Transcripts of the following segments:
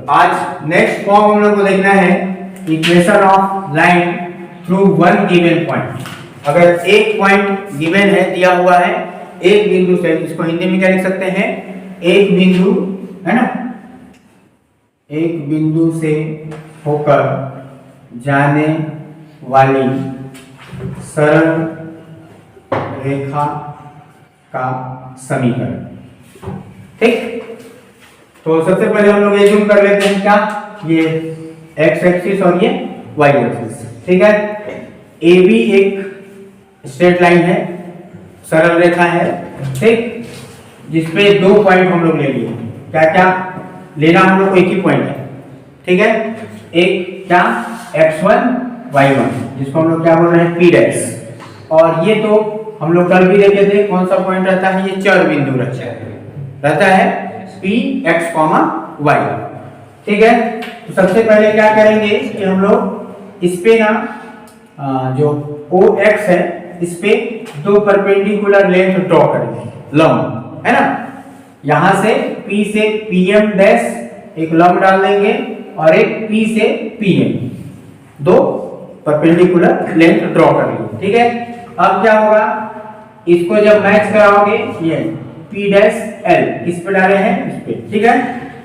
आज next form हम लोग को देखना है equation of line through one given point. अगर एक पॉइंट गिवन है, दिया हुआ है, एक बिंदु से, इसको हिंदी में क्या लिख सकते हैं, एक बिंदु है ना, एक बिंदु से होकर जाने वाली सरल रेखा का समीकरण। ठीक, तो सबसे पहले हम लोग एज्यूम कर लेते हैं क्या, ये एक्स एक्सिस और ये वाई एक्सिस। ठीक है, ए बी एक स्ट्रेट लाइन है, सरल रेखा है, ठीक, जिसपे दो पॉइंट हम लोग ले लिए। क्या क्या लेना हम लोग को, एक ही पॉइंट है। ठीक है, एक क्या x1 y1, जिसको हम लोग क्या बोल रहे हैं, p डैश। और ये तो हम लोग कल भी देखे थे, कौन सा पॉइंट रहता है, ये चर बिंदु रहता है p x, y। ठीक है, तो सबसे पहले क्या करेंगे कि हम लोग इस पे ना जो OX है, इस पे दो परपेंडिकुलर लेंथ ड्रॉ करेंगे, लंब है ना। यहां से P से PM डैश एक लंब डाल देंगे और एक P से PM, दो परपेंडिकुलर लेंथ ड्रॉ कर लेंगे। ठीक है, अब क्या होगा, इसको जब मैच कराओगे, ये P डैश L किस पे डाले हैं, इस पे। ठीक है,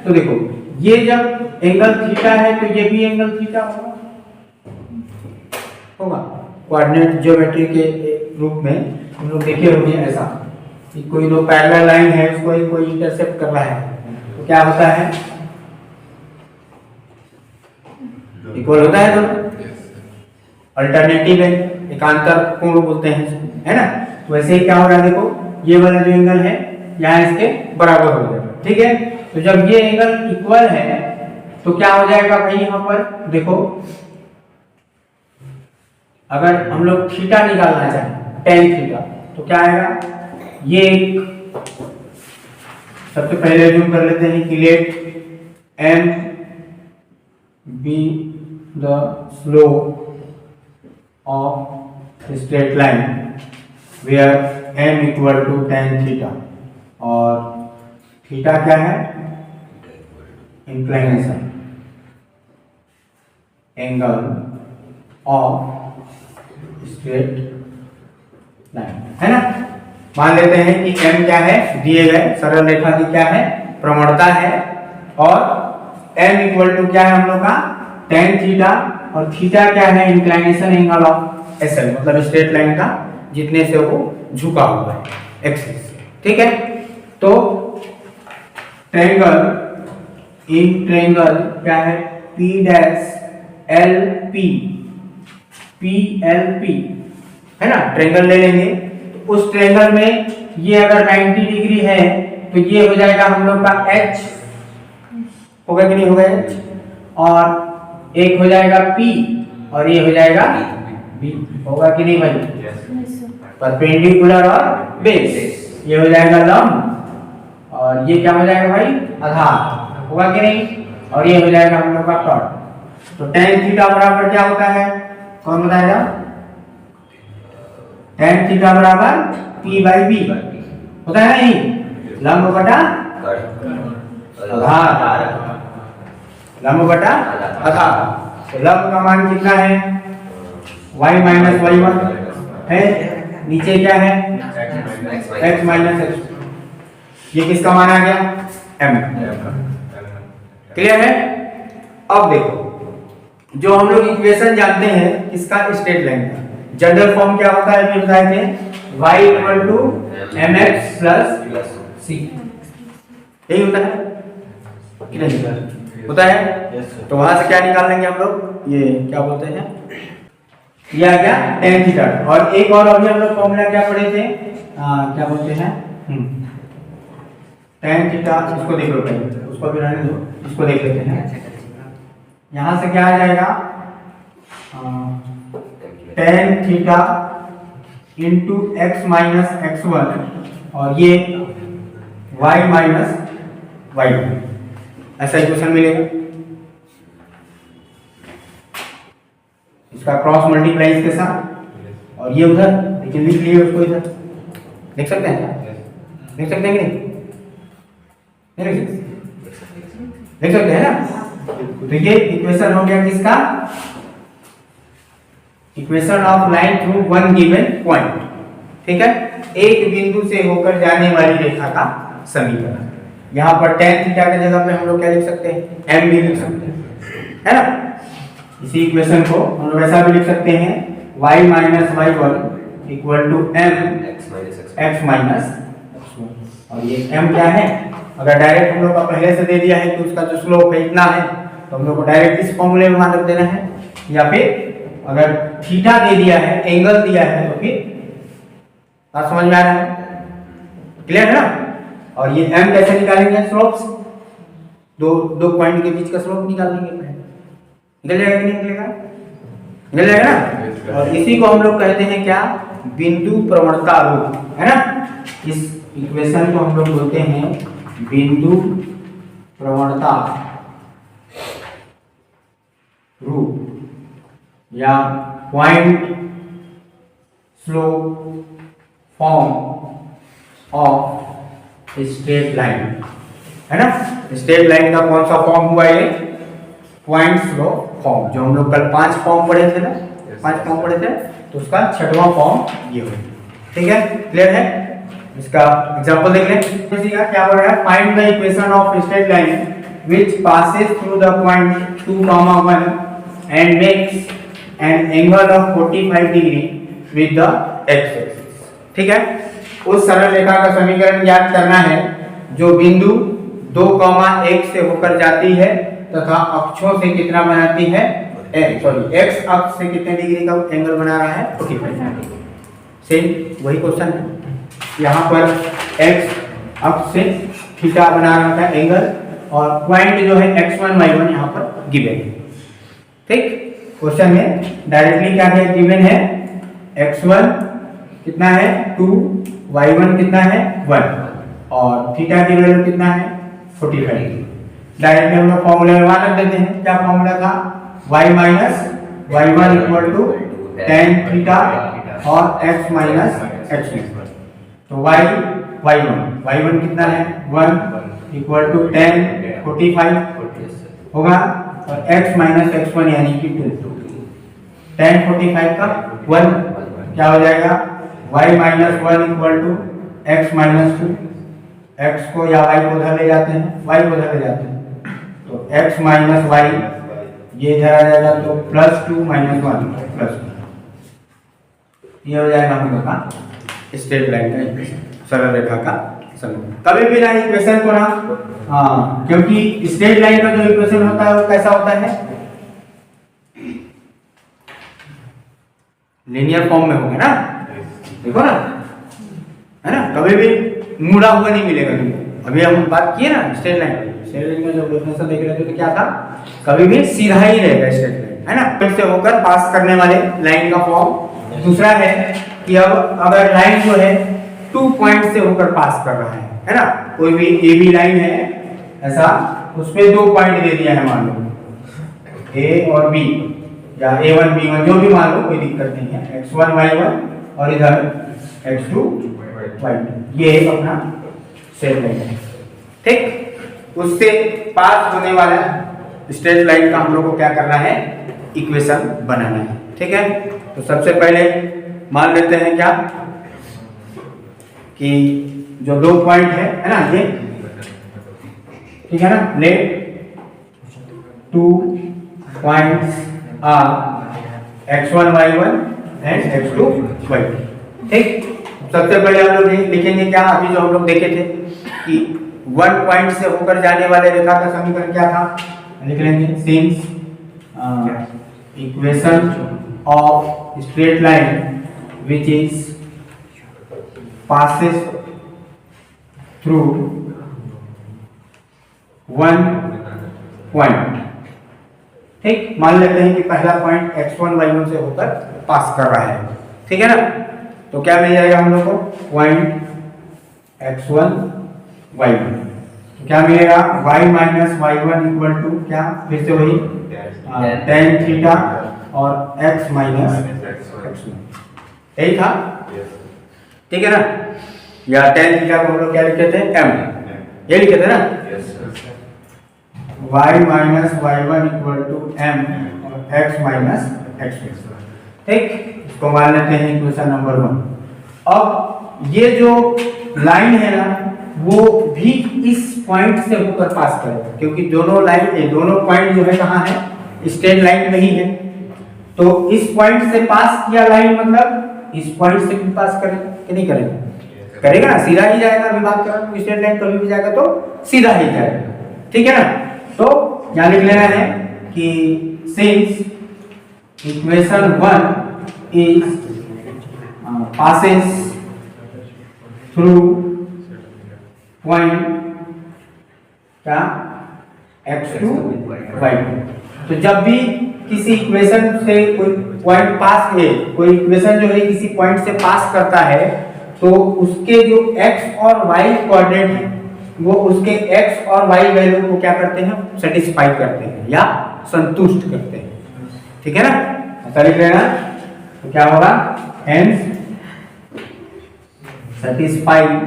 तो देखो ये जब एंगल थीटा है तो ये भी एंगल थीटा होगा। कोऑर्डिनेट ज्योमेट्री के रूप में हम लोग देखे होंगे ऐसा कि कोई दो पैरेलल लाइन है, उसको कोई इंटरसेप्ट कर रहा है, तो क्या होता है, इक्वल होता है दोनों, अल्टरनेटिव है, एकांतर कोण बोलते हैं इसको, है ना। तो वैसे ही क्या हो रहा है, देखो ये वाला जो एंगल है यहाँ इसके बराबर हो जाएगा। ठीक है, तो जब ये एंगल इक्वल है तो क्या हो जाएगा भाई, यहाँ पर देखो, अगर हम लोग थीटा निकालना चाहें, टेन थीटा, तो क्या आएगा, ये एक सबसे पहले अज्यूम कर लेते हैं कि let m be the slope of straight line where m equal to tan theta, और थीटा क्या है, inclination angle of straight line, है ना। मान लेते हैं कि m क्या है, दिए गए सरल रेखा की क्या है, प्रवणता है, और m इक्वल टू क्या है हम लोग का, tan थीटा, और थीटा क्या है, इंक्लिनेशन एंगल ऑफ SL, मतलब स्ट्रेट लाइन का जितने से वो झुका हुआ है एक्सिस। ठीक है, तो ट्रायंगल क्या है, P डैश LP, PLP है ना, ट्रायंगल ले लेंगे। तो उस ट्रायंगल में ये अगर 90 डिग्री है तो ये हो जाएगा हम लोग का H, होगा कि नहीं होगा H, और एक हो जाएगा P और ये हो जाएगा B, होगा कि नहीं भाई, परपेंडिकुलर और बेस, ये हो जाएगा लंब और ये क्या हो जाएगा भाई, आधार, होगा कि नहीं, और ये हो जाएगा हम लोग का कॉट। तो tan थीटा बराबर क्या होता है, कौन बताएगा, tan थीटा बराबर P बाई B होता है नहीं, लंब बटा आधार, लंब बटा आधार। तो लंब का मान कितना है, y माइनस y1 है, नीचे क्या है, x माइनस x, ये किसका मान आ गया, m। क्लियर है। अब देखो, जो हम लोग इक्वेशन जानते हैं किसका, स्ट्रेट लाइन का जनरल फॉर्म क्या होता है, फिर बताए थे, y equal to mx plus c, यही होता है कि नहीं होता है। तो वहां से क्या निकाल लेंगे हम लोग, ये क्या बोलते हैं, ये आ गया tan थीटा। और एक और अभी हम लोग फॉर्मूला क्या पढ़े थे, क्या बोलते हैं, tan थीटा, इसको देख लो पहले, उसको भी रहने दो, इसको देख लेते हैं। यहां से क्या आ जाएगा, tan theta into x minus x1 और ये y माइनस y2, ऐसा इक्वेशन मिलेगा। इसका क्रॉस मल्टीप्लाई इसके साथ, और ये उधर, लेकिन लिख लिए उसको इधर, देख सकते हैं, देख सकते हैं कि नहीं, देख सकते हैं ना। तो ये इक्वेशन हो गया किसका, equation of line through one given point, ठीक है, एक बिंदु से होकर जाने वाली रेखा का समीकरण। यहाँ पर tan थीटा की जगह पे हम लोग क्या लिख सकते हैं, m भी लिख सकते हैं, है ना। इसी इक्वेशन को हम लोग ऐसा भी लिख सकते हैं y minus y one equal to m x minus x1। और ये m क्या है, अगर डायरेक्ट हम लोग का पहले से दे दिया है कि उसका जो स्लोप है इतना है, तो हम लोग को डायरेक्ट इस फॉर्मूले में मान रख देना है, या फिर अगर थीटा दे दिया है, एंगल दिया है, तो फिर बात समझ में आ रहा है, क्लियर है ना। और ये m कैसे निकालेंगे, स्लोप्स, दो पॉइंट के बीच का स्लोप निकाल लेंगे, निकल जाएगा कि नहीं निकलेगा, निकल जाएगा ना। और इसी को हम लोग कहते हैं क्या, बिंदु प्रवणता रूप, है ना। इस इक्वेशन को हम लोग बोलते हैं बिंदु प्रवणता रूप या point slope form of straight line, है ना। स्ट्रेट लाइन का कौन सा फॉर्म हुआ, ये पॉइंट स्लोप फॉर्म, जो हम लोग कल 5 फॉर्म पढ़े थे ना, 5 फॉर्म पढ़े थे, तो उसका 6वां फॉर्म ये हो, ठीक है, क्लियर है। इसका एग्जांपल देख लें, का क्या हो रहा है, find the equation of straight line which passes through the point 2, 1 and makes an angle of 45 degree with the x axis, ठीक है। उस सरल रेखा का समीकरण ज्ञात करना है जो बिंदु 2, 1 से होकर जाती है तथा अक्षों से कितना बनाती है, एक्स अक्ष से कितने डिग्री का एंगल बना रहा है, 45 डिग्री। सेम वही क्वेश्चन है, यहाँ पर एक्स अक्ष से थीटा बना रहा था एंगल, और पॉइंट जो है x1 y1 यहाँ पर गिवन है, ठीक। क्वेश्चन में डायरेक्टली क्या है, गिवन है x1 कितना है 2, y1 कितना है 1 और थीटा की वैल्यू कितना है 45। डायरेक्टली हम लोग फॉर्मूले में मान रख देते हैं, क्या फॉर्मूला था, y minus y1 equal to tan theta और x माइनस x1। तो y1 कितना है 1 इक्वल टू tan 45 होगा, और x माइनस x1 यानी कि 2, tan 45 का 1 क्या हो जाएगा, y minus 1 equal to x minus 2, x को या y को उधर ले जाते हैं, y को उधर ले जाते हैं, तो x माइनस y ये इधर आ जाएगा, तो +2 माइनस 1 +1, ये हो जाएगा हम लोग का स्ट्रेट लाइन का इक्वेशन, सरल रेखा का समीकरण। कभी भी ना इक्वेशन को ना, हाँ, क्योंकि स्ट्रेट लाइन का जो इक्वेशन होता है वो कैसा होता है, लीनियर फॉर्म में होगा ना, देखो ना, है ना, कभी भी मुड़ा हुआ नहीं मिलेगा तुमको। अभी हम बात किए ना स्ट्रेट लाइन में, जब डेफिनेशन देख रहे थे तो क्या था, कभी भी सीधा ही रहेगा स्ट्रेट लाइन, है ना, फिर से होकर पास करने वाले लाइन का फॉर्म। दूसरा है कि अब अगर लाइन जो है 2 पॉइंट से होकर पास कर रहा है ना, कोई भी ए बी लाइन है ऐसा, उसमें 2 पॉइंट दे दिया है, मान लो ए और बी या a1 b1 जो भी मान लो, कोई दिक्कत नहीं है, x1 y1 और इधर x2 y2, ये अपना स्ट्रेट लाइन है, ठीक। उससे पास होने वाला स्ट्रेट लाइन का हम लोग को क्या करना है, इक्वेशन बनाना है, ठीक है। तो सबसे पहले मान लेते हैं क्या कि जो 2 पॉइंट है ना, ये ठीक है ना, late 2 points x1 y1 and x2 y2, ठीक। सबसे पहले हम लोग लिखेंगे क्या, अभी जो हम लोग देखे थे कि 1 पॉइंट से होकर जाने वाले रेखा का समीकरण क्या था, लिख लेंगे since equation of straight line which is passes through 1 point, ठीक। मान लेते हैं कि पहला पॉइंट x1 y1 से होकर पास कर रहा है, ठीक है ना। तो क्या मिल जाएगा हम लोग को, पॉइंट x1 y1, तो क्या मिलेगा, y minus y1 equal to क्या, फिर से वही tan थीटा और x माइनस x1, यही था, ठीक है ना। या tan थीटा को हम लोग क्या लिखे थे, m, ये लिखे थे ना, y minus y1 equal to m और x माइनस x2। ठीक, इसको मान लेते हैं इक्वेशन नंबर 1। अब ये जो लाइन है ना वो भी इस पॉइंट से होकर पास करेगा, क्योंकि दोनों लाइन दोनों पॉइंट जो है कहाँ है, स्ट्रेट लाइन में ही है। तो इस पॉइंट से पास किया लाइन मतलब इस पॉइंट से भी पास करेगा कि नहीं करेगा? करेगा ना, सीधा ही जाएगा। अभी बात कर रहा हूं स्ट्रेट लाइन कभी भी जाएगा तो सीधा ही जाएगा, ठीक है ना। तो क्या लिख लेना है कि since equation 1 is passes through point क्या x2 y2। तो जब भी किसी इक्वेशन से कोई पॉइंट पास है, कोई इक्वेशन जो है किसी पॉइंट से पास करता है तो उसके जो x और y कोऑर्डिनेट है वो उसके x और y वैल्यू को क्या करते हैं, सेटिस्फाई करते हैं या संतुष्ट करते हैं, ठीक है ना। ऐसा लिख लेना। तो क्या होगा, hence satisfying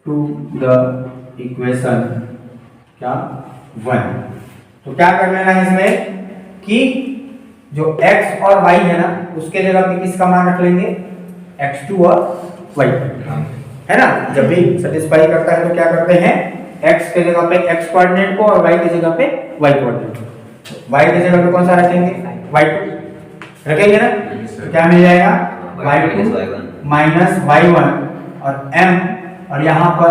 to the equation क्या 1। तो क्या कर लेना है इसमें कि जो x और y है ना उसके जगह पे किसका मान रख लेंगे, x2 और y, है ना। जब भी सेटिस्फाई करता है तो क्या करते हैं, x के जगह पे x कोऑर्डिनेट को और y के जगह पे y कोऑर्डिनेट को। y के जगह पे कौन सा रखेंगे, y2 रखेंगे ना। तो क्या मिल जाएगा, y2 माइनस y1 और m और यहाँ पर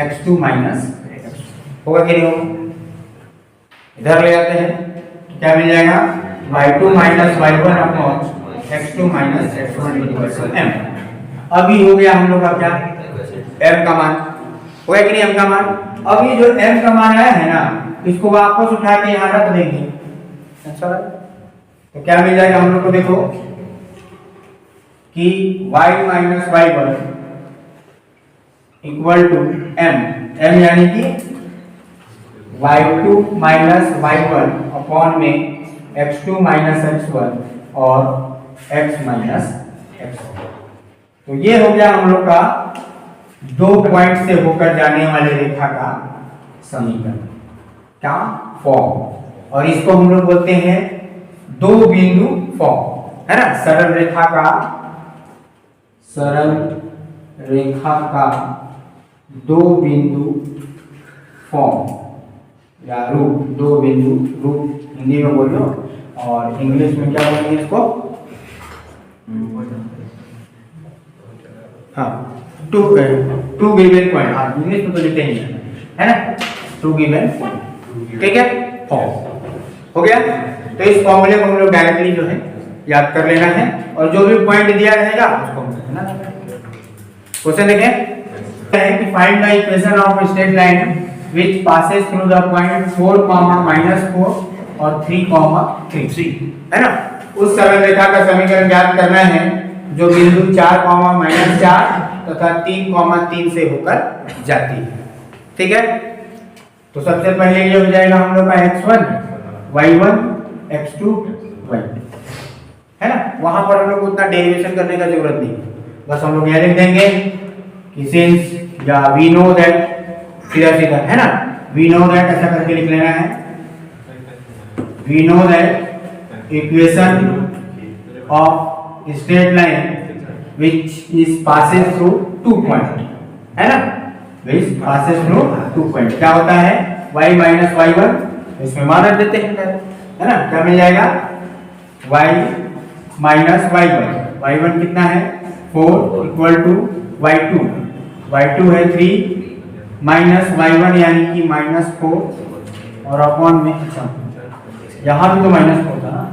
x2 माइनस होगा कि नहीं होगा, इधर ले जाते हैं। तो क्या मिल जाएगा, y2 minus y1 upon x2 minus x1 m। अभी हो गया हम लोग का क्या, m का मान हो गया कि नहीं, m का मान। अब ये जो m का मान आया है ना इसको वापस उठा के यहाँ रख देंगे। अच्छा, तो क्या मिल जाएगा हम लोग को, देखो कि y minus y1 equal to m यानी कि y2 माइनस y1 अपॉन में x2 माइनस x1 और x माइनस x1। तो ये हो गया हम लोग का दो पॉइंट से होकर जाने वाले रेखा का समीकरण क्या फॉर्म, और इसको हम लोग बोलते हैं दो बिंदु फॉर्म, है ना। सरल रेखा का दो बिंदु फॉर्म या रूप, दो बिंदु रूप हिंदी में बोलो और इंग्लिश में क्या बोलेंगे इसको, हाँ टू गिवन पॉइंट। हाँ इंग्लिश में तो लिखते ही है ना, टू गिवन पॉइंट, ठीक है, फॉर्म हो गया। तो इस फॉर्मूले को हम लोग डायरेक्टली जो है याद कर लेना है और जो भी पॉइंट दिया रहेगा उसको हम लिखना है। क्वेश्चन देखें है कि find the equation of straight line which passes through the point 4, -4 और 3, है ना। उस सरल रेखा का समीकरण ज्ञात करना है जो बिंदु 4, -4 तथा 3, से होकर जाती है, ठीक है। तो सबसे पहले ये हो जाएगा हम लोग का x1 y1 x2 y2, है ना। वहां पर हम लोग को उतना डेरिवेशन करने का जरूरत नहीं, बस हम लोग यह लिख देंगे कि सिंस या वी नो दैट, सीधा है ना, वी नो दैट ऐसा करके लिख लेना है। We know that equation of straight line which is passes through 2 point, है ना, which passes through 2 point। क्या होता है, y माइनस y1, इसमें मान रख देते हैं, है ना। क्या मिल जाएगा, y माइनस y1 कितना है 4 इक्वल टू y2 है 3 माइनस y1 यानी कि -4 और अपॉन में, अच्छा यहाँ भी तो -4 था ना,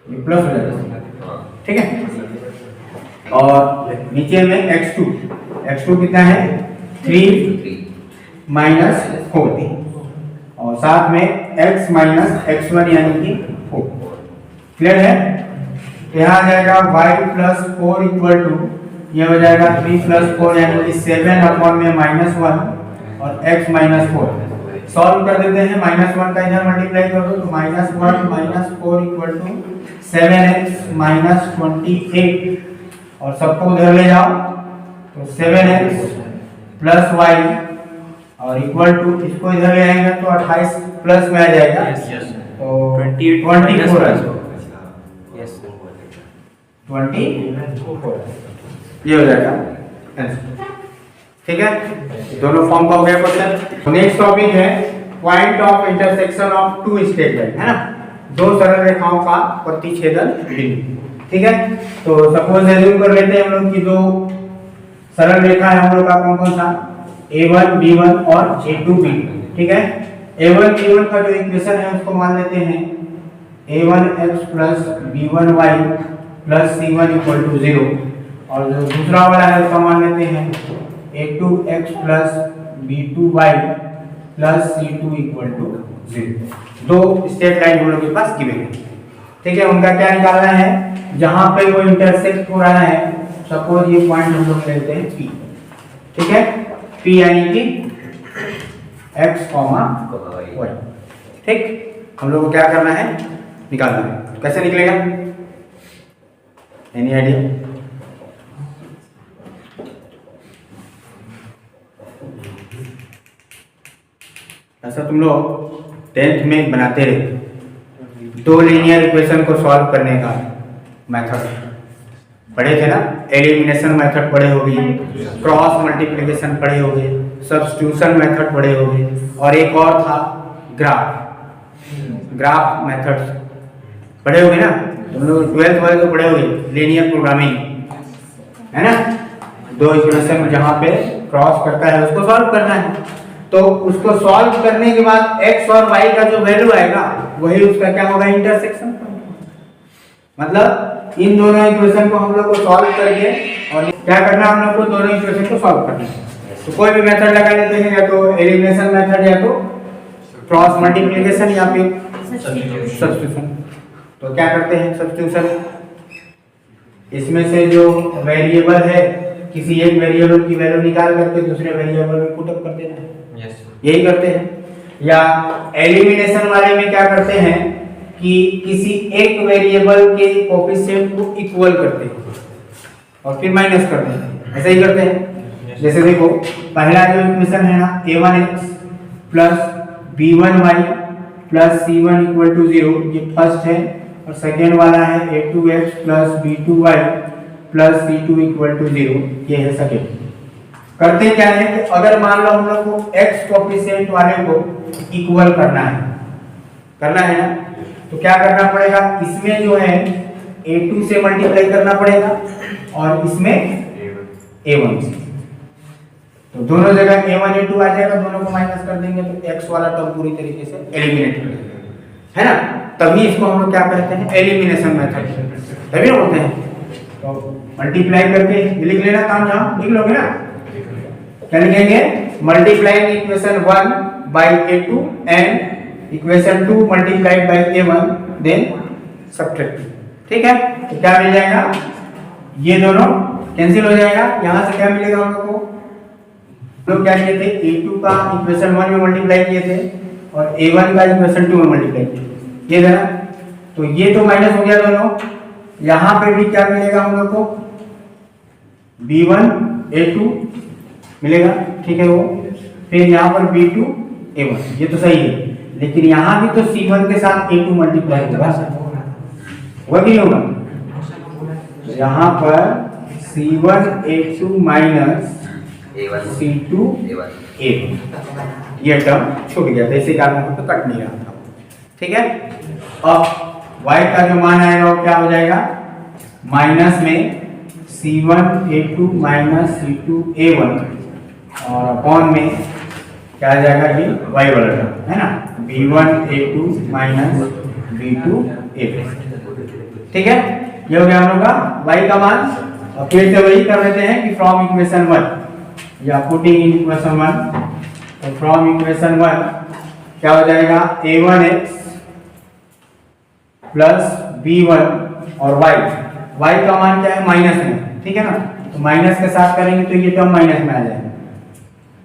ये प्लस हो जाएगा, ठीक है। और नीचे में x2 कितना है 3 माइनस 4 और साथ में x माइनस x1 यानी कि 4, क्लियर है। यहाँ आ जाएगा y प्लस 4 इक्वल टू, ये हो जाएगा 3 प्लस 4 यानी कि 7 अपॉन में -1 और x माइनस 4। सॉल्व कर देते हैं, -1 का इधर मल्टीप्लाई कर दो तो -1 minus 4 equal to 7x minus 28 और सबको उधर ले जाओ तो 7x प्लस वाई और इक्वल टू, इसको इधर ले आएंगे तो 28 प्लस में आ जाएगा, तो 24 ये हो जाएगा आंसर। ठीक है, दोनों फॉर्म का हो गया क्वेश्चन। नेक्स्ट टॉपिक है point of intersection of two straight line, है ना, दो सरल रेखाओं का प्रतिच्छेदन बिंदु। ठीक है, तो सपोज एज्यूम कर लेते हैं हम लोग की दो सरल रेखा है हम लोग का कौन कौन सा, a1 b1 और a2 b2। ठीक है, a1 b1 का जो इक्वेशन है उसको मान लेते हैं a1x plus b1y plus c1 equal to 0, और जो दूसरा वाला है उसका मान लेते हैं a2x plus b2y plus c2 equal to 0। दो स्ट्रेट लाइन हम लोग के पास गिवन है। ठीक है, उनका क्या निकालना है, जहां पे वो इंटरसेक्ट हो रहा है, सपोज ये पॉइंट हम लोग लेते हैं P। ठीक है, P यानी कि x, y। ठीक, हम लोग को क्या करना है, निकालना है। कैसे निकलेगा, एनी आइडिया? ऐसा तुम लोग 10th में बनाते रहे, दो लीनियर इक्वेशन को सॉल्व करने का मेथड पढ़े थे ना, एलिमिनेशन मेथड पढ़े होंगे, क्रॉस मल्टीप्लिकेशन पढ़े होंगे, सब्स्टिट्यूशन मेथड पढ़े होंगे, और एक और था ग्राफ मेथड पढ़े होंगे ना। तुम लोग 12th वाले तो पढ़े होंगे, लीनियर प्रोग्रामिंग, है ना, दो इक्वेशन जहां पे क्रॉस करता है उसको सॉल्व करना है। तो उसको सॉल्व करने के बाद x और y का जो वैल्यू आएगा वही उसका क्या होगा, इंटरसेक्शन। मतलब इन दोनों इक्वेशन को हम लोग को सॉल्व करके और क्या करना है, हम लोग को दोनों इक्वेशन को सॉल्व करना है। तो कोई भी मेथड लगा लेते हैं, या तो एलिमिनेशन मेथड, या तो क्रॉस मल्टीप्लिकेशन, या फिर सब्स्टिट्यूशन। तो क्या करते हैं सब्स्टिट्यूशन, इसमें से जो वेरिएबल है किसी एक वेरिएबल की वैल्यू निकाल करके दूसरे वेरिएबल में पुट अप कर देना है, यही करते हैं। या एलिमिनेशन वाले में क्या करते हैं कि किसी एक वेरिएबल के कोएफिशिएंट को इक्वल करते हैं और फिर माइनस करते हैं, ऐसा ही करते हैं। जैसे देखो, पहला जो इक्वेशन है ना, a1x plus b1y plus c1 equal to 0, ये फर्स्ट है, और सेकेंड वाला है a2x plus b2y plus c2 equal to 0, ये है सेकेंड। करते क्या है कि अगर मान लो हम लोग को x कोएफिशिएंट वाले को इक्वल करना है ना, तो क्या करना पड़ेगा, इसमें जो है a2 से मल्टीप्लाई करना पड़ेगा और इसमें a1 से। तो दोनों जगह a1 a2 आ जाएगा, दोनों को माइनस कर देंगे तो x वाला टर्म पूरी तरीके से एलिमिनेट हो जाएगा, है ना। तभी इसको हम लोग क्या कहते हैं, एलिमिनेशन मेथड, तभी ना बोलते हैं। तो मल्टीप्लाई करके लिख लेना, काम जहां लिख लोगे ना, क्या लिखेंगे, multiplying equation 1 by a2 and equation 2 multiplied by a1 then subtract. ठीक है, तो क्या मिल जाएगा, ये दोनों कैंसिल हो जाएगा। यहां से क्या मिलेगा हम लोग को, लोग क्या किए थे, a2 का इक्वेशन 1 में मल्टीप्लाई किए थे और a1 का इक्वेशन 2 में मल्टीप्लाई किए, ये ना, तो ये तो माइनस हो गया दोनों। यहां पे भी क्या मिलेगा हम लोग को, b1 a2 मिलेगा, ठीक है वो, फिर यहाँ पर b2 a1, ये तो सही है, लेकिन यहाँ भी तो c1 के साथ a2 मल्टीप्लाई होगा, वह भी होगा। यहाँ पर c1 a2 minus c2 a1, ये टर्म छूट गया था, इसी कारण तो कट नहीं रहा था। ठीक है, अब y का जो मान आएगा वो क्या हो जाएगा, माइनस में c1 a2 minus c2 a1 और अपॉन में क्या आ जाएगा, ये y वाला टर्म है ना, b1 a2 minus b2 a2। ठीक है, ये हो गया हम लोग का y का मान। और फिर से वही कर लेते हैं कि फ्रॉम इक्वेशन 1 या पुटिंग इन इक्वेशन 1, तो फ्रॉम इक्वेशन 1 क्या हो जाएगा, a1x प्लस b1 और y का मान क्या है, माइनस में, ठीक है ना, तो माइनस के साथ करेंगे तो ये टर्म माइनस में आ जाएगा,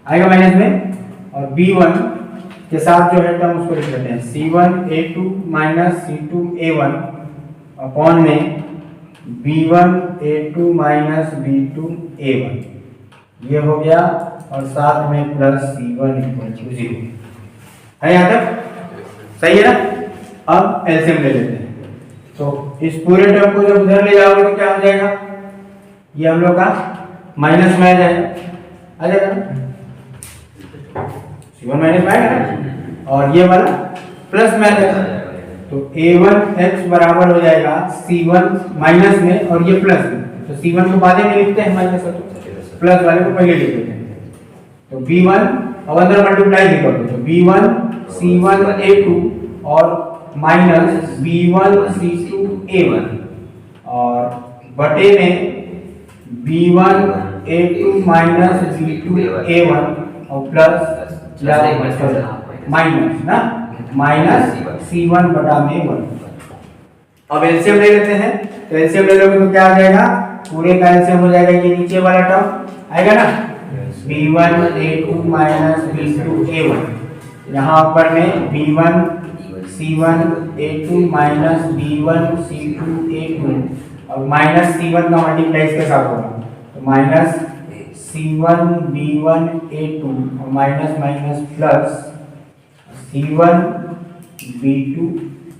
आएगा माइनस में, और b1 के साथ जो है टर्म उसको लिख लेते हैं c1 a2 minus c2 a1 upon में b1 a2 minus b2 a1, ये हो गया और साथ में प्लस C1 इक्वल टू 0 है। यहाँ तक सही है ना। अब एलसीएम ले लेते हैं। तो इस पूरे टर्म को जब उधर ले जाओगे तो क्या हो जाएगा, ये हम लोग का माइनस में आ जाएगा, आ जाएगा C1 माइनस में आएगा ना, और ये वाला प्लस में आ जाएगा। तो A1x बराबर हो जाएगा C1 माइनस में और ये प्लस में। तो C1 को बाद में लिखते हैं माइनस में, तो प्लस वाले को पहले लिख देते हैं। तो B1 अब अंदर मल्टीप्लाई भी कर दो, तो B1 C1 A2 और माइनस B1 C2 A1 और बटे में B1 A2 minus B2 A1 और प्लस माइनस ना माइनस C1 बटा में 1। अब एलसीएम ले लेते हैं। तो एलसीएम ले लोगे तो क्या आ जाएगा, पूरे का एलसीएम हो जाएगा ये नीचे वाला टर्म आएगा ना, B1 A2 minus B2 A1। यहाँ ऊपर में B1 C1 A2 minus B1 C2 A2 और माइनस C1 का मल्टीप्लाई इसके साथ होगा, तो माइनस C1 B1 A2 और minus minus plus C1 B2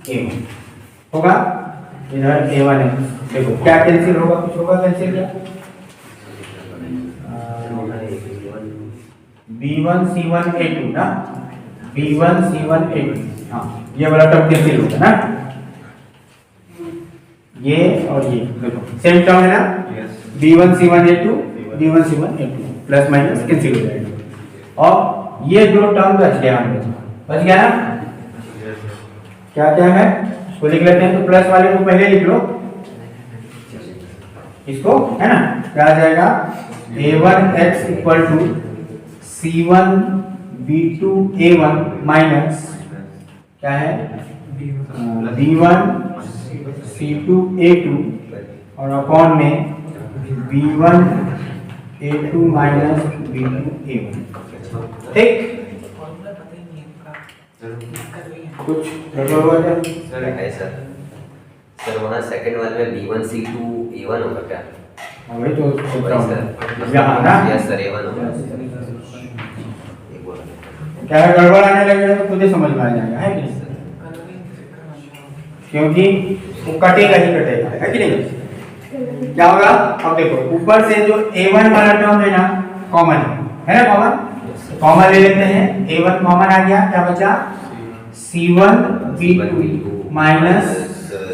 A1 होगा। इधर A1 है, देखो क्या कैंसिल होगा, कुछ होगा कैंसिल क्या, B1 C1 A2 ना, B1 C1 A2, हाँ ये वाला टर्म कैंसिल होगा ना, ये और ये देखो सेम टर्म है ना, B1 C1 A2 B1 C1 A2 plus minus cancel हो जाएगा। और ये दो टर्म बच गया हमें, बच गया ना। क्या क्या है इसको लिख लेते हैं। तो प्लस वाले को पहले लिख लो इसको, है ना, क्या आ जाएगा A1x equal to C1 B2 A1 minus क्या है B1 C2 A2 और अपॉन में B1 A2 minus B2 A1। ठीक, कुछ गड़बड़ हुआ क्या सर? है सर वहाँ सेकंड वाले में B1 C2 A1 होगा क्या? वही तो सर यहाँ ना, यस सर A1 होगा। क्या है गड़बड़ आने लगेगा तो खुद ही समझ में आ जाएगा, है कि नहीं, क्योंकि वो कटेगा ही कटेगा, है कि नहीं। क्या होगा, अब देखो ऊपर से जो A1 वाला टर्म है ना कॉमन है ना, कॉमन ले लेते हैं। A1 कॉमन आ गया, क्या बचा C1 B2 minus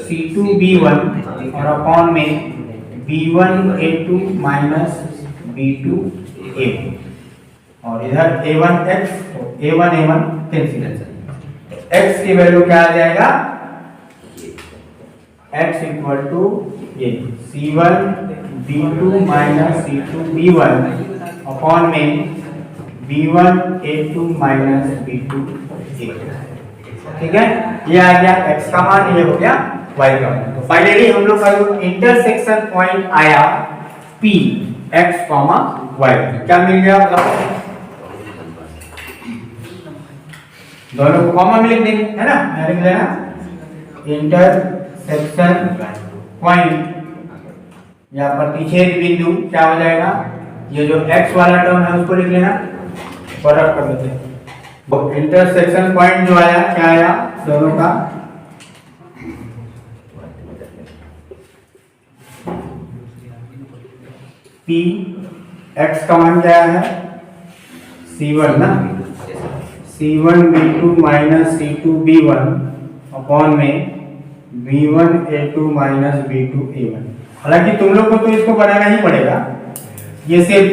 C2 B1 और अपॉन में B1 A2 minus B2 A1 और इधर A1x, तो A1 कैंसिल, x की वैल्यू क्या आ जाएगा, x इक्वल टू ये C1 B2 minus C2 B1 upon में B1 A2 minus B2 A1। ठीक है, ये आ गया x का मान, ये हो गया y का मान। तो फाइनली हम लोग का जो इंटरसेक्शन पॉइंट आया P x, y, क्या मिल गया बताओ, दोनों को कॉमा में लिख देंगे, है ना, लिख देना इंटरसेक्शन पॉइंट या प्रतिच्छेद बिंदु क्या हो जाएगा, ये जो x वाला टर्म है उसको लिख लेना, फर्क कर देते हैं। तो इंटरसेक्शन पॉइंट जो आया क्या आया दोनों का, P x का मान क्या है C1 ना, C1 B2 minus C2 B1 upon में B1 A2 minus B2 A1। हालांकि तुम लोग को तो इसको बनाना ही पड़ेगा, ये सिर्फ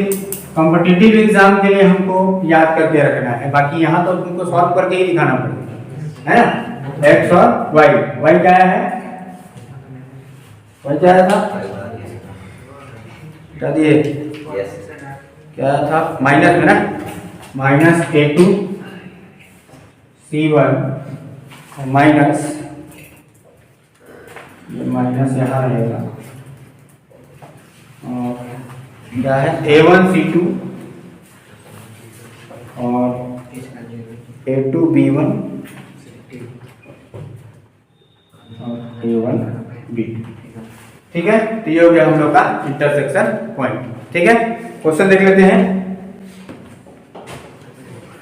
कॉम्पिटिटिव एग्जाम के लिए हमको याद करके रखना है, बाकी यहाँ तो तुमको सॉल्व करके ही दिखाना पड़ेगा, है ना। x और y क्या है, y क्या था, क्या दिए, क्या था माइनस में ना, माइनस A2 C1 माइनस, ये माइनस यहाँ रहेगा, और क्या है A1 C2 और A2 B1 और A1 B2। ठीक है, तो ये हो गया हम लोग का इंटरसेक्शन पॉइंट। ठीक है, क्वेश्चन देख लेते हैं।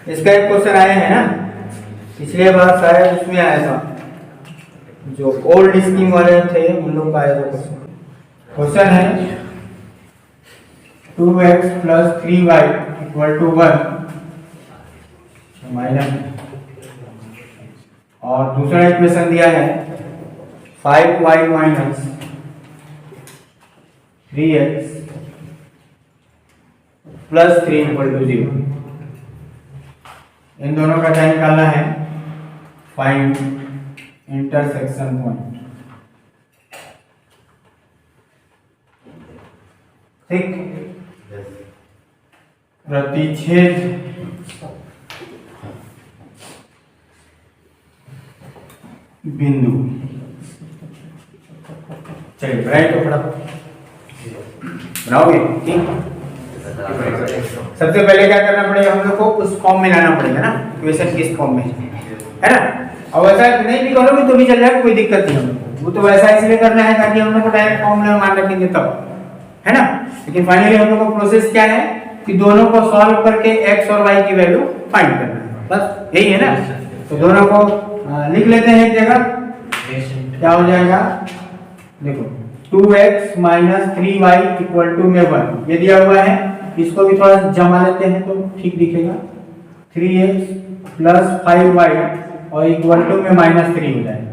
इसका एक क्वेश्चन आया है ना, पिछले बार शायद उसमें आया था, जो ओल्ड स्कीम वाले थे उन लोग का आया था क्वेश्चन है 2x plus 3y equal to 1 minus, और दूसरा इक्वेशन दिया है 5y minus 3x plus 3 equal to 0। इन दोनों का क्या निकालना है, फाइंड इंटरसेक्शन पॉइंट। ठीक, प्रतिच्छेद बिंदु। चलिए बनाइए तो फटाफट बनाओगे। ठीक, सबसे पहले क्या करना पड़ेगा, हम लोग को उस फॉर्म में लाना पड़ेगा ना, इक्वेशन किस फॉर्म में है ना। और वैसा नहीं भी करोगे तो भी चल जाएगा, कोई दिक्कत नहीं है, वो तो वैसा इसलिए करना है ताकि हम लोग को डायरेक्ट फॉर्म में मान रखेंगे तब, है ना। लेकिन फाइनली हम लोग का प्रोसेस क्या है कि दोनों को सॉल्व करके x और y की वैल्यू फाइंड करना है, बस यही है ना। तो दोनों को लिख लेते हैं एक जगह, क्या हो जाएगा, देखो 2x minus 3y equal to में 1 ये दिया हुआ है, इसको भी थोड़ा जमा लेते हैं तो ठीक दिखेगा। 3x plus 5y और इक्वल टू में -3 हो जाएगा,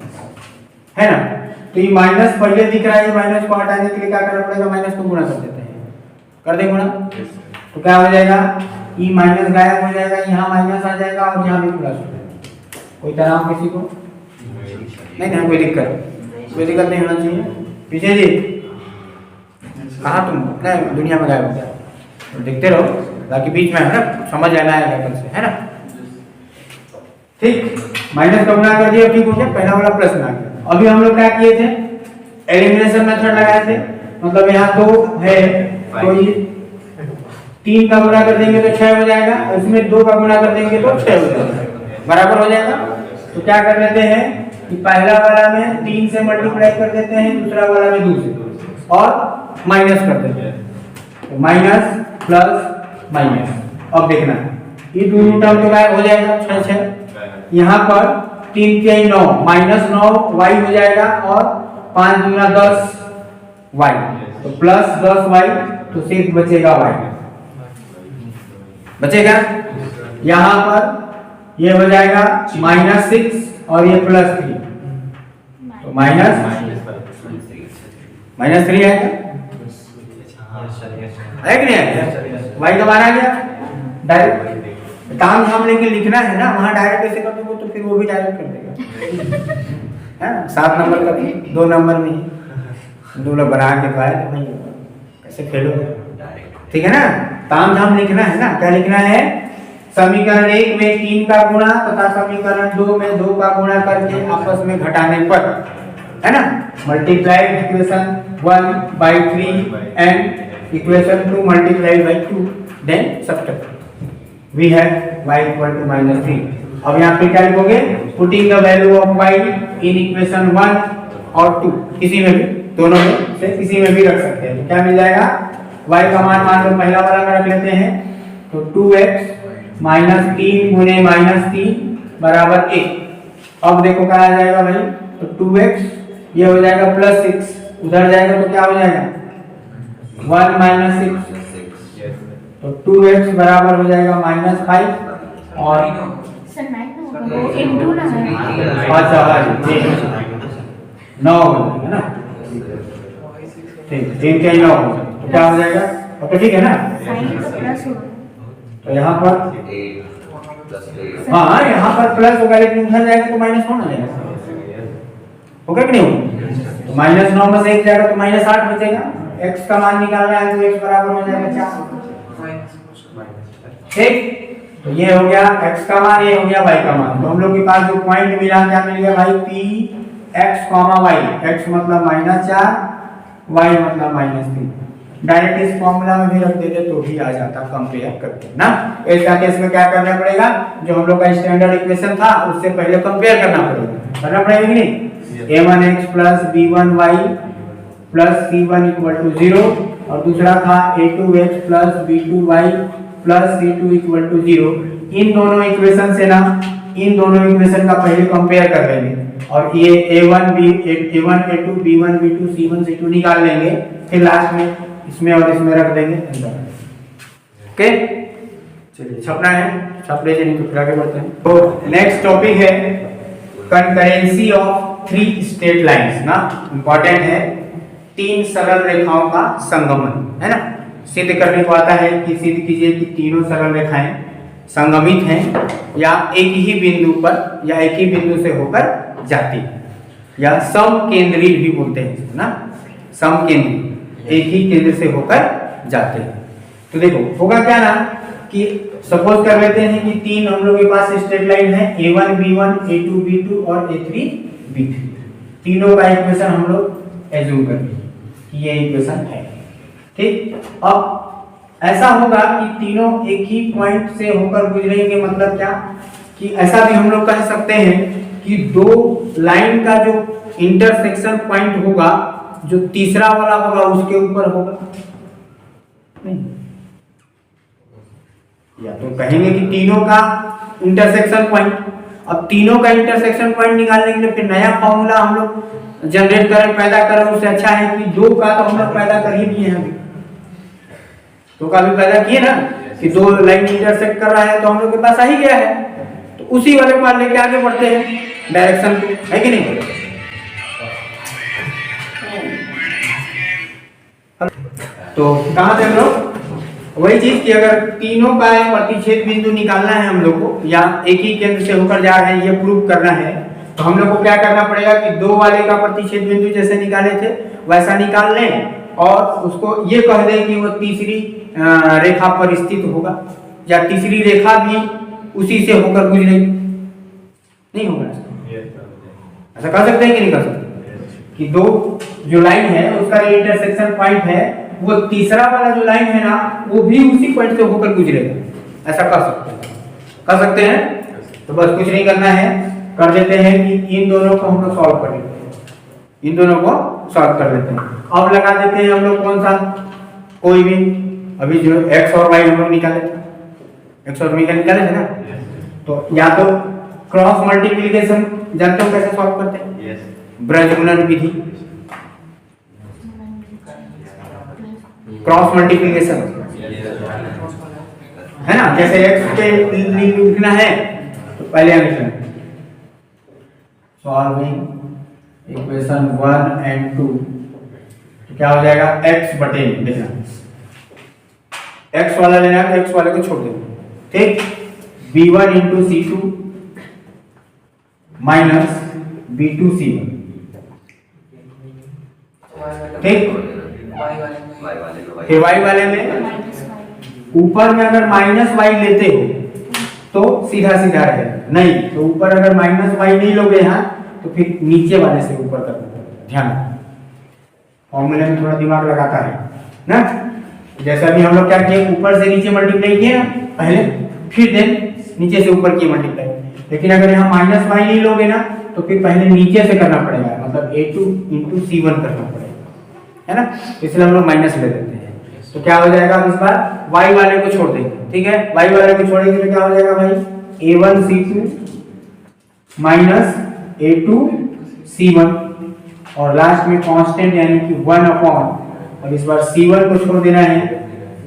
है ना। तो ये माइनस पहले दिख रहा है, माइनस को हटाने के लिए क्या करना पड़ेगा, माइनस को गुणा कर देते हैं, कर दे गुणा, तो क्या हो जाएगा, ई माइनस गायब हो जाएगा, यहाँ माइनस आ जाएगा और यहाँ भी प्लस हो जाएगा। कोई तनाव किसी को नहीं ना, कोई दिक्कत नहीं होना चाहिए। पीछे जी कहाँ तुम नहीं दुनिया में गायब हो जाए, तो देखते रहो, बाकी बीच में है ना, समझ आना है लेवल से, है ना। ठीक, माइनस का गुणा कर दिया, ठीक हो गया, पहला वाला प्लस में आ गया। अभी हम लोग क्या किए थे, एलिमिनेशन मेथड लगाए थे, मतलब यहाँ 2 है तो ये 3 का गुणा कर देंगे तो 6 हो जाएगा, और इसमें 2 का गुणा कर देंगे तो 6 हो जाएगा, बराबर हो जाएगा। तो क्या कर लेते हैं कि पहला वाला में 3 से मल्टीप्लाई कर देते हैं, दूसरा वाला में 2 से, और माइनस कर देते हैं, तो माइनस प्लस माइनस। अब देखना ये दोनों टर्म तो गायब हो जाएगा, 6 यहाँ पर 3 के 9 -9 y हो जाएगा, और 5 दूना 10 y, तो प्लस 10 y, तो सिर्फ बचेगा y, बचेगा। यहाँ पर ये हो जाएगा -6 और ये +3, तो -3 आएगा, है कि नहीं आएगा, y का मान आ गया। डायरेक्ट काम हम लेके लिखना है ना, वहाँ डायरेक्ट ऐसे कर दोगे तो फिर वो भी डायरेक्ट कर देगा, है 7 नंबर का भी 2 नंबर में ही 2 लोग बना के खाए तो भाई कैसे खेलोगे, ठीक है ना। ताम झाम लिखना है ना, क्या लिखना है, समीकरण 1 में 3 का गुणा तथा समीकरण 2 में 2 का गुणा करके आपस में घटाने पर, है ना, multiplied equation 1/3 and equation 2 multiplied by 2, then subtract, we have y equal to -3। अब यहाँ पे क्या लिखोगे, putting the value of y in equation 1 और 2, किसी में भी, दोनों में से किसी में भी रख सकते हैं, तो क्या मिल जाएगा, y का मान मान लो पहला वाला में रख लेते हैं, तो 2x -3 गुने -3 बराबर 1। अब देखो क्या आ जाएगा भाई, तो 2x ये हो जाएगा +6, उधर जाएगा तो क्या हो जाएगा 1 - 6, तो 2x बराबर हो जाएगा -5 और अच्छा भाई 9 हो जाएगा ना, ठीक 3 के 9 तो क्या हो जाएगा, तो ठीक है ना। तो यहाँ पर हाँ यहाँ पर प्लस होगा, लेकिन उधर जाएगा तो माइनस होना जाएगा, होगा कि नहीं होगा, तो -9 में से 1 जाएगा तो -8 बचेगा। x का मान निकालना है तो x बराबर हो जाएगा 4, ठीक। तो ये हो गया x का मान, ये हो गया y का मान। तो हम लोग के पास जो पॉइंट मिला, क्या मिल गया भाई, p x, y, x मतलब -4, y मतलब -3। डायरेक्ट इस फॉर्मूला में भी रख देते तो भी आ जाता कंपेयर करके ना। ऐसा केस में क्या करना पड़ेगा, जो हम लोग का स्टैंडर्ड इक्वेशन था उससे पहले कंपेयर करना पड़ेगा कि नहीं। a1x + b1y + c1 = 0, और दूसरा था a2x + b2y + c2 = 0। इन दोनों इक्वेशन से ना इन दोनों इक्वेशन का पहले कंपेयर कर लेंगे और ये A1 A2 B1 B2 C1 C2 निकाल लेंगे, फिर लास्ट में इसमें और इसमें रख देंगे। ओके, चलिए छपना है, छप ले चलिए, तो फिर आगे बढ़ते हैं। तो नेक्स्ट टॉपिक है कंकरेंसी ऑफ 3 स्ट्रेट लाइंस ना, इंपॉर्टेंट है। 3 सरल रेखाओं का संगमन है ना, सिद्ध करने को आता है कि सिद्ध कीजिए कि तीनों सरल रेखाएं संगमित हैं या एक ही बिंदु पर या एक ही बिंदु से होकर जाती, या समकेंद्री भी बोलते हैं इसको ना, समकेंद्री, एक ही केंद्र से होकर जाते हैं। तो देखो होगा क्या ना कि सपोज कर लेते हैं कि 3 हम लोग के पास स्ट्रेट लाइन है, A1 B1 A2 B2 और A3 B3। तीनों का इक्वेशन हम लोग एज्यूम कर लेंगे कि ये इक्वेशन है, ठीक। अब ऐसा होगा कि तीनों एक ही पॉइंट से होकर गुजरेंगे, मतलब क्या कि ऐसा भी हम लोग कह सकते हैं कि 2 लाइन का जो इंटरसेक्शन पॉइंट होगा, जो तीसरा वाला होगा उसके ऊपर होगा नहीं, या तो कहेंगे कि तीनों का इंटरसेक्शन पॉइंट। अब तीनों का इंटरसेक्शन पॉइंट निकालने के लिए फिर नया फॉर्मूला हम लोग जनरेट करें, पैदा करें, उससे अच्छा है कि 2 का तो हम लोग पैदा कर ही दिए हैं अभी, 2 का भी पैदा किए ना कि 2 लाइन इंटरसेक्ट कर रहा है, तो हम लोग के पास आ ही गया है। तो उसी वाले को लेके आगे बढ़ते हैं डायरेक्शन को, है कि नहीं। तो कहां थे हम लोग, वही चीज कि अगर तीनों का प्रतिच्छेद बिंदु निकालना है हम लोग को, या एक ही केंद्र से होकर जा रहे हैं ये प्रूव करना है, तो हम लोग को क्या करना पड़ेगा कि 2 वाले का प्रतिच्छेद बिंदु जैसे निकाले थे वैसा निकाल लें और उसको ये कह दें कि वो तीसरी रेखा पर स्थित होगा, या तीसरी रेखा भी उसी से होकर गुजरेगी। नहीं होगा ऐसा कर सकते हैं कि नहीं कर सकते कि 2 जो लाइन है उसका इंटरसेक्शन पॉइंट है, वो तीसरा वाला जो लाइन है ना वो भी उसी पॉइंट से होकर गुजरेगा, ऐसा कर सकते हैं, कर सकते हैं। तो बस कुछ नहीं करना है, कर देते हैं कि इन दोनों को हम लोग सॉल्व कर लेते हैं, इन दोनों को सॉल्व कर लेते हैं। अब लगा देते हैं हम लोग कौन सा, कोई भी, अभी जो x और y हम लोग निकाले थे, x और y निकाले थे ना, तो या तो क्रॉस मल्टीप्लिकेशन जानते हो कैसे सॉल्व करते हैं, ब्रजगुणन विधि, क्रॉस मल्टीप्लिकेशन है ना, जैसे x पे लिखना है तो पहले हम लिखना है सॉल्विंग इक्वेशन 1 एंड 2, तो क्या हो जाएगा x बटे में, देखना x वाला लेना है तो x वाले को छोड़ देना, ठीक। b1 into c2 minus b2 c1, ठीक। y वाले में ऊपर में अगर माइनस y लेते हो तो सीधा सीधा रहेगा, नहीं तो ऊपर अगर माइनस y नहीं लोगे यहाँ तो फिर नीचे वाले से ऊपर करना पड़ेगा, ध्यान फॉर्मूले में थोड़ा दिमाग लगाता है ना। जैसे अभी हम लोग क्या किए, ऊपर से नीचे मल्टीप्लाई किए ना पहले, फिर देन नीचे से ऊपर किए मल्टीप्लाई, लेकिन अगर यहाँ माइनस y नहीं लोगे ना तो फिर पहले नीचे से करना पड़ेगा, मतलब a2 इंटू c1 करना पड़ेगा, है ना, इसलिए हम लोग माइनस ले लेते हैं। तो क्या हो जाएगा, इस बार y वाले को छोड़ देंगे, ठीक है, y वाले को छोड़ेंगे तो क्या हो जाएगा भाई, a1 c2 minus a2 c1 और लास्ट में कांस्टेंट यानी कि 1 अपॉन, और इस बार c1 को छोड़ देना है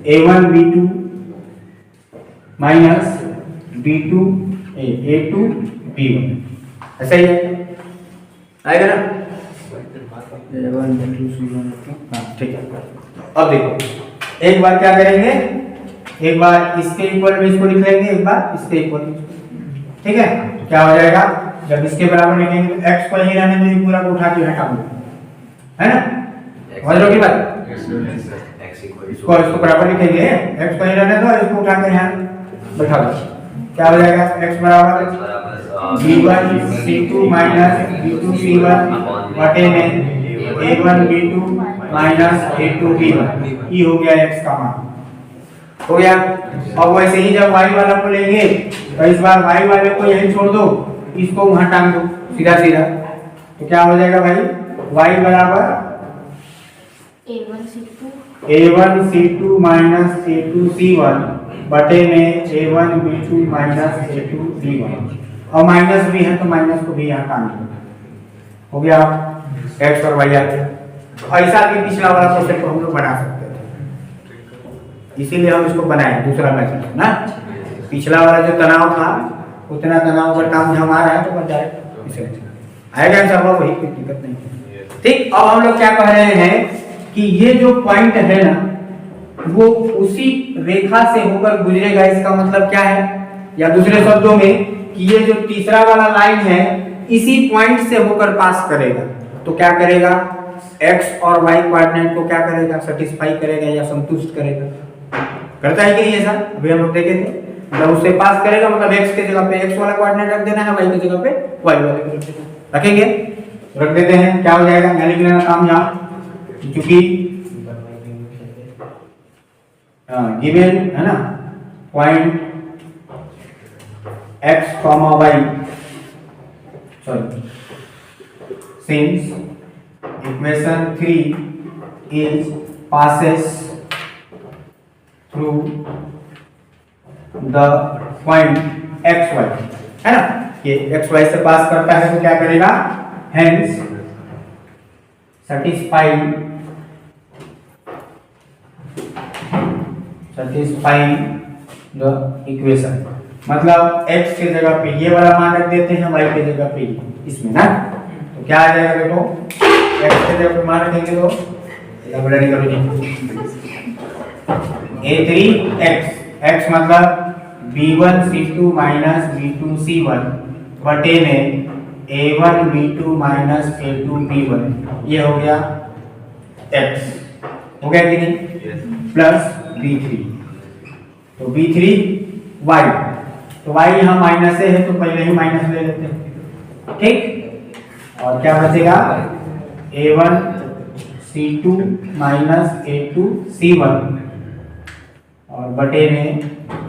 a1 b2 minus b2 a2 b1, ऐसा ही है, आएगा ना, a1 b2 c1, हाँ ठीक है। अब देखो एक बार क्या करेंगे, एक बार इसके इक्वल में इसको लिख लेंगे, एक बार इसके इक्वल में, ठीक है। तो क्या हो जाएगा, जब इसके बराबर लिखेंगे तो x को यही रहने दो, पूरा को उठा के हटा दो, है ना, समझ लो की बात, इसको बराबर लिखेंगे, x को यही रहने दो, इसको उठा के यहाँ बैठा दो, क्या हो जाएगा, x बराबर b1 c2 minus b2 c1 बटे में a1 b2 minus a2 b1, ये हो गया x का मान, हो गया। अब वैसे ही जब y वाला को लेंगे तो इस बार y वाले को यहीं छोड़ दो, इसको वहां टांग दो सीधा सीधा, तो क्या हो जाएगा भाई, y बराबर a1 c2 minus a2 c1 बटे में A1 B2 minus A2 B1, और माइनस भी है तो माइनस को भी यहाँ काम हो गया, x और y आते। ऐसा भी पिछला वाला क्वेश्चन को हम लोग बना सकते थे, इसीलिए हम इसको बनाए दूसरा मेथड ना। पिछला वाला जो तनाव था उतना तनाव अगर काम जब आ रहा है तो बन जाए, इसे आएगा आंसर वही, कोई दिक्कत नहीं। ठीक, अब हम लोग क्या कह रहे हैं कि ये जो पॉइंट है ना वो उसी रेखा से होकर गुजरेगा, इसका मतलब क्या है, या दूसरे शब्दों में कि ये जो तीसरा वाला लाइन है इसी पॉइंट से होकर पास करेगा। तो क्या करेगा, x और y कोऑर्डिनेट को क्या करेगा, सेटिस्फाई करेगा या संतुष्ट करेगा। करता है कि नहीं ऐसा, अभी हम लोग देखे थे। मतलब उससे पास करेगा मतलब x के जगह पे x वाला कोऑर्डिनेट रख देना है, y की जगह पे y वाला रख देना है। रखेंगे, रख देते हैं, क्या हो जाएगा, यहाँ लिख लेना काम यहाँ, क्योंकि गिवन है ना point x, y, sorry, since equation 3 is passes through the point x y, है ना, ये x y से पास करता है तो क्या करेगा, hence satisfy the equation, मतलब x के जगह पे ये वाला मान रख देते हैं, y के जगह पे इसमें ना, तो क्या आ जाएगा देखो, x के जगह पे मान रखेंगे तो लबड़ानी करो जी, a3x, x मतलब b1 c2 minus b2 c1 बटे में a1 b2 minus a2 b1, ये हो गया x, हो गया कि नहीं, प्लस b3, तो b3 y, तो y यहाँ माइनस है तो पहले ही माइनस ले लेते हैं। ठीक, और क्या बचेगा, a1 c2 minus a2 c1 और बटे में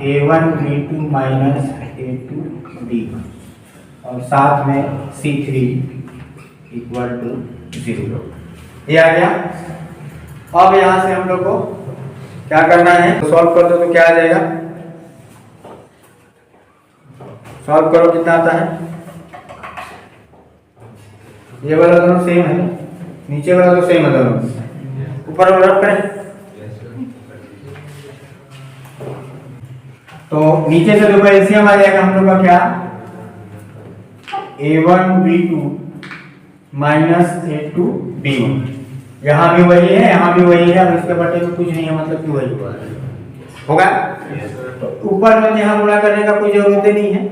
a1 b2 minus a2 b1 और साथ में c3 इक्वल टू 0। ये आ गया। अब यहाँ से हम लोग को क्या करना है, तो सॉल्व कर दो तो क्या आ जाएगा, सॉल्व करो कितना आता है, ये वाला दोनों सेम है, नीचे वाला तो सेम है दोनों, ऊपर वाला रख करें, तो नीचे से देखो एलसीएम आ जाएगा हम लोग का क्या, a1 b2 minus a2 b1, यहाँ भी वही है यहाँ भी वही है, अब इसके बटे में कुछ नहीं है, मतलब कि वही होगा। तो ऊपर में यहाँ गुणा करने का कोई जरूरत नहीं है,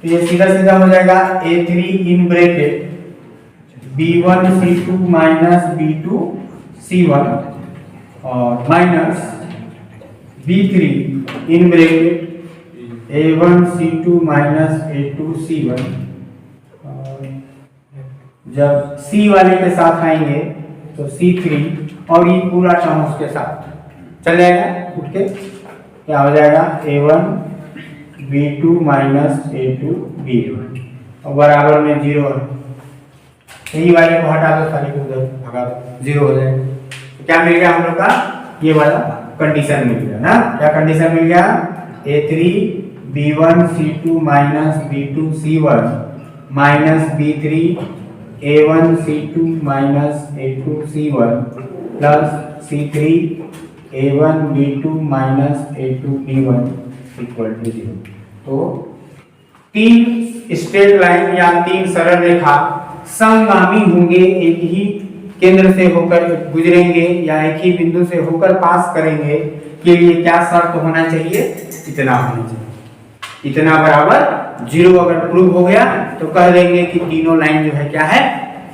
तो ये सीधा सीधा हो जाएगा a3 in bracket b1 c2 minus b2 c1 और minus b3 in bracket a1 c2 minus a2 c1, जब c वाले के साथ आएंगे तो c3 और ये पूरा टर्म उसके साथ चल जाएगा, उठ के क्या हो जाएगा, a1 b2 minus a2 b1 और बराबर में 0 है, यही वाले को हटा दो, सारे को उधर भगा दो, 0 हो जाएगा। तो क्या मिल गया हम लोग का, ये वाला कंडीशन मिल गया ना, क्या कंडीशन मिल गया, a3 b1 c2 minus b2 c1 minus b3 a1 c2 minus a2 c1 plus c3 a1 b2 minus a2 b1 equal to 0। तो तीन स्ट्रेट लाइन या तीन सरल रेखा समगामी होंगे, एक ही केंद्र से होकर गुजरेंगे या एक ही बिंदु से होकर पास करेंगे, के लिए क्या शर्त होना चाहिए, इतना होना चाहिए, इतना बराबर 0 अगर प्रूव हो गया तो कह देंगे कि तीनों लाइन जो है क्या है,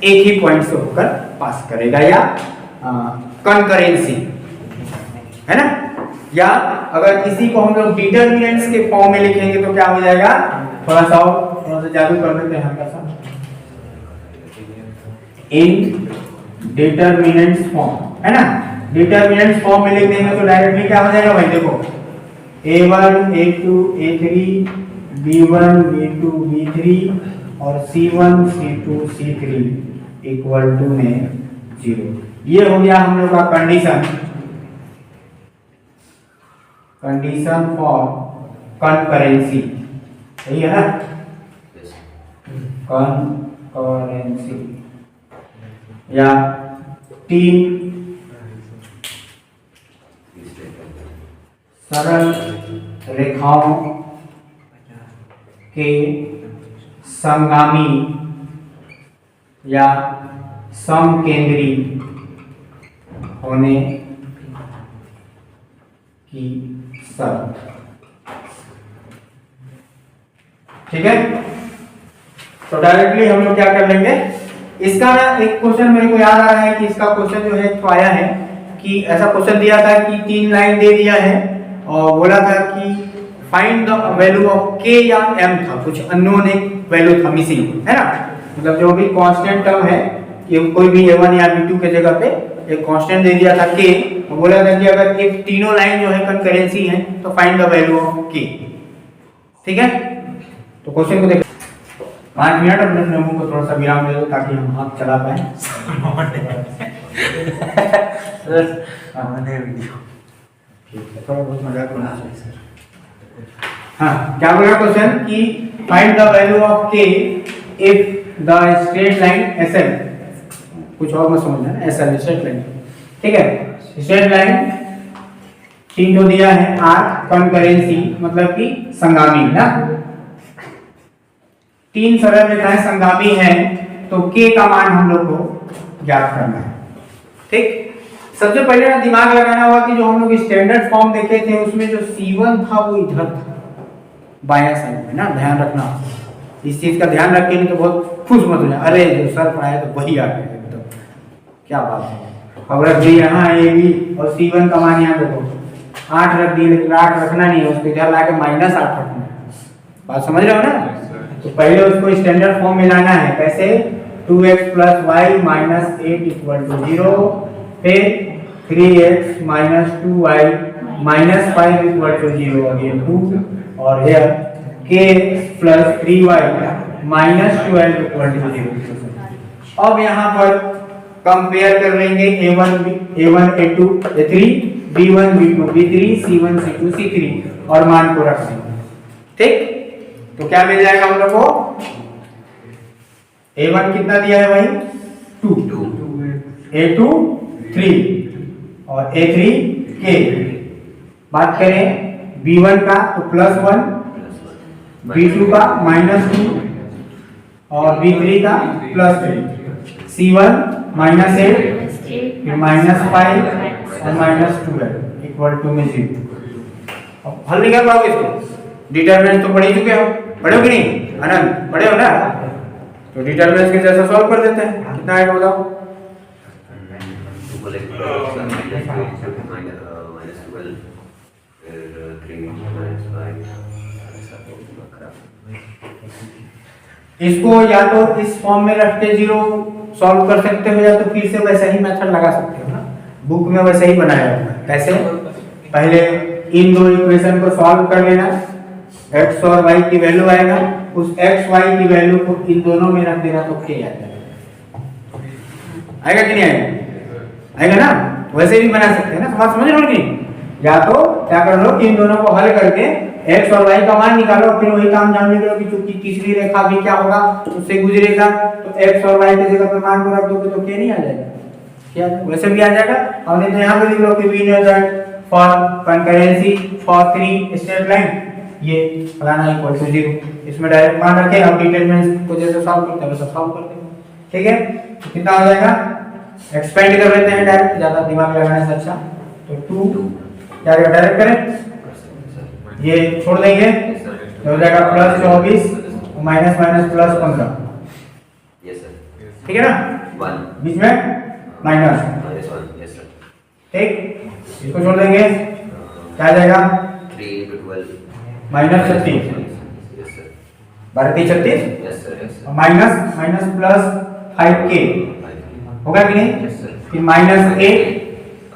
एक ही पॉइंट से होकर पास करेगा, या कंकरेंसी है ना। या अगर इसी को हम लोग डिटरमिनेंट्स के फॉर्म में लिखेंगे तो क्या हो जाएगा, थोड़ा सा जादू कर देते हैं हल्का सा, इन डिटरमिनेंट्स फॉर्म है ना, डिटरमिनेंट्स फॉर्म में लिख देंगे तो डायरेक्टली क्या हो जाएगा भाई, देखो a1 a2 a3 b1 b2 b3 और c1 c2 c3 equal to में 0। ये हो गया हम लोग का कंडीशन। कंडीशन फॉर कॉन्करेंसी, सही है ना, Yes. कॉन्करेंसी, या तीन सरल रेखाओं के संगामी या समकेंद्री होने की शर्त। ठीक है, तो डायरेक्टली हम लोग क्या कर लेंगे, इसका एक क्वेश्चन मेरे को याद आ रहा है कि इसका क्वेश्चन जो है तो आया है कि ऐसा क्वेश्चन दिया था कि 3 लाइन दे दिया है और बोला था कि find the value of k या m था, कुछ अननोन एक वैल्यू था मिसिंग, है ना, मतलब जो भी कांस्टेंट टर्म है कि कोई भी a1 या b2 के जगह पे एक कांस्टेंट दे दिया था k, और बोला था कि अगर ये तीनों लाइन जो है कंकरेंसी है तो find the value of k। ठीक है, तो क्वेश्चन को देख 5 मिनट अपने मुंह को थोड़ा सा विराम दे दो ताकि हम हाथ चला पाए। थोड़ा बहुत मजाक करना चाहिए। हाँ, क्या बोला क्वेश्चन कि find the value of k if the straight line SL, कुछ और मत समझना, SL स्ट्रेट लाइन, ठीक है, स्ट्रेट लाइन 3 जो दिया है R कॉन्करेंसी मतलब कि संगामी ना, 3 सरल रेखाएं संगामी हैं तो k का मान हम लोग को ज्ञात करना है। ठीक, सबसे पहले ना दिमाग लगाना होगा कि जो हम लोग स्टैंडर्ड फॉर्म देखे थे उसमें जो C1 था वो इधर था बायां साइड में ना, ध्यान रखना इस चीज का, ध्यान रख के नहीं तो बहुत खुश मत हो जाए, अरे जो सर पढ़ाया तो वही आ गया एकदम, क्या बात है, अब रख दी यहाँ ए भी और C1 का मान यहाँ देखो 8 रख दी, लेकिन 8 रखना नहीं है, उसको इधर लाके -8 रखना है, बात समझ रहे हो ना। तो पहले उसको स्टैंडर्ड फॉर्म में लाना है, कैसे 2x + y - 8 = 0, फिर 3x - 2y - 5 = 0 अगेन 2, और here k + 3y - 12 = 0। अब यहाँ पर कंपेयर कर लेंगे a1 a2 a3 b1 b2 b3 c1 c2 c3 और मान को रख देंगे। ठीक, तो क्या मिल जाएगा हम लोग को, a1 कितना दिया है भाई 2, a2 3 और a3 k। बात करें b1 का तो +1, b2 का -2 और b3 का +3, c1 -8 फिर -5 और -12 = में 0। अब हल निकाल पाओगे इसको, डिटरमिनेंट तो पढ़ ही चुके हो, पढ़े हो कि नहीं आनंद, पढ़े हो ना, तो डिटरमिनेंट के जैसा सॉल्व कर देते हैं, कितना आएगा बताओ, इसको या तो इस फॉर्म में रख के 0 सॉल्व कर सकते हो या तो फिर से वैसा ही मेथड लगा सकते हो ना, बुक में वैसा ही बनाया हुआ है। कैसे, पहले इन दो इक्वेशन को सॉल्व कर लेना, x और y की वैल्यू आएगा, उस x y की वैल्यू को इन दोनों में रख देना तो k आ जाएगा, आएगा कि नहीं आएगा, आएगा ना, वैसे भी बना सकते हैं ना, समझ रहे हो कि नहीं, या तो क्या कर लो कि इन दोनों को हल करके x और y का मान निकालो, फिर वही काम जान लो कि चूंकि तीसरी रेखा भी क्या होगा उससे गुजरेगा, तो x और y की जगह पर मान को रख दोगे तो k नहीं आ जाएगा, क्या वैसे भी आ जाएगा। हमने तो यहाँ पे लिख लो कि we know that for concurrency for 3 straight line ये फलाना = 0, इसमें डायरेक्ट मान रखे, अब डिटरमिनेंट को जैसे सॉल्व करते हैं वैसा सॉल्व करते हैं। ठीक है, तो कितना हो जाएगा, एक्सपेंड कर लेते हैं डायरेक्ट, ज्यादा दिमाग लगाने से अच्छा, तो 2 क्या डायरेक्ट करें, ये छोड़ देंगे तो हो जाएगा +24 और -15। ठीक है ना, बीच में -1, ठीक, इसको छोड़ देंगे क्या आ जाएगा 3 × 12 -36, 12×36 और माइनस प्लस 5k होगा कि नहीं, फिर -8,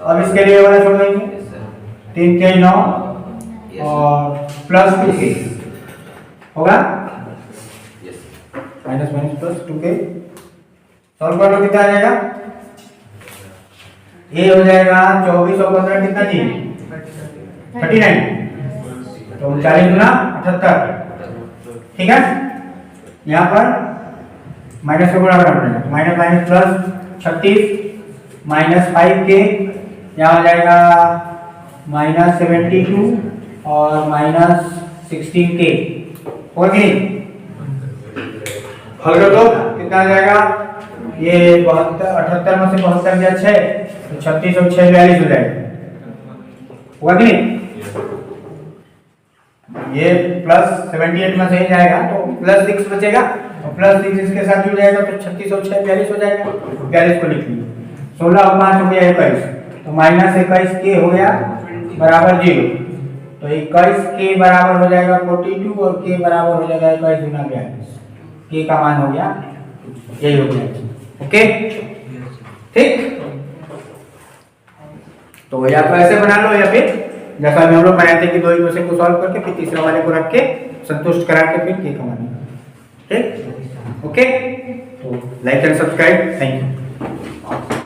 अब इसके लिए वाला छोड़ देंगे 3k 9 और +2k होगा, -+2k सॉल्व कर लो, कितना आ जाएगा, ये हो जाएगा 24 और 15 कितना जी 39, तो 39 गुना 78, ठीक है। यहाँ पर माइनस को गुणा करना पड़ेगा, minus minus plus 36 minus 5k, यहाँ हो जाएगा माइनस 72 और माइनस 16k, हो गई। हल कर दो, कितना आ जाएगा, ये 72, 78 में से 72 गया 6, तो 36 और 6 42 हो जाएगा, हुआ कि नहीं। ये प्लस 78 में से ही जाएगा तो प्लस 6 बचेगा, और प्लस 6 इसके साथ जुड़ जाएगा तो 36 और 6 42 हो जाएगा, 42 को लिख लीजिए। 16 और 5 हो गया 21, तो माइनस 21 के हो गया बराबर 0, तो 21 के बराबर हो जाएगा 42 और के बराबर हो जाएगा 21 गुना 42, के का मान हो गया यही हो गया। ओके ठीक, तो या तो ऐसे बना लो, या फिर जैसा हम लोग बनाए थे कि दो इक्वेशन को सॉल्व करके फिर तीसरे वाले को रख के संतुष्ट करा के फिर के का मान, ठीक। ओके, तो like and subscribe, thank you.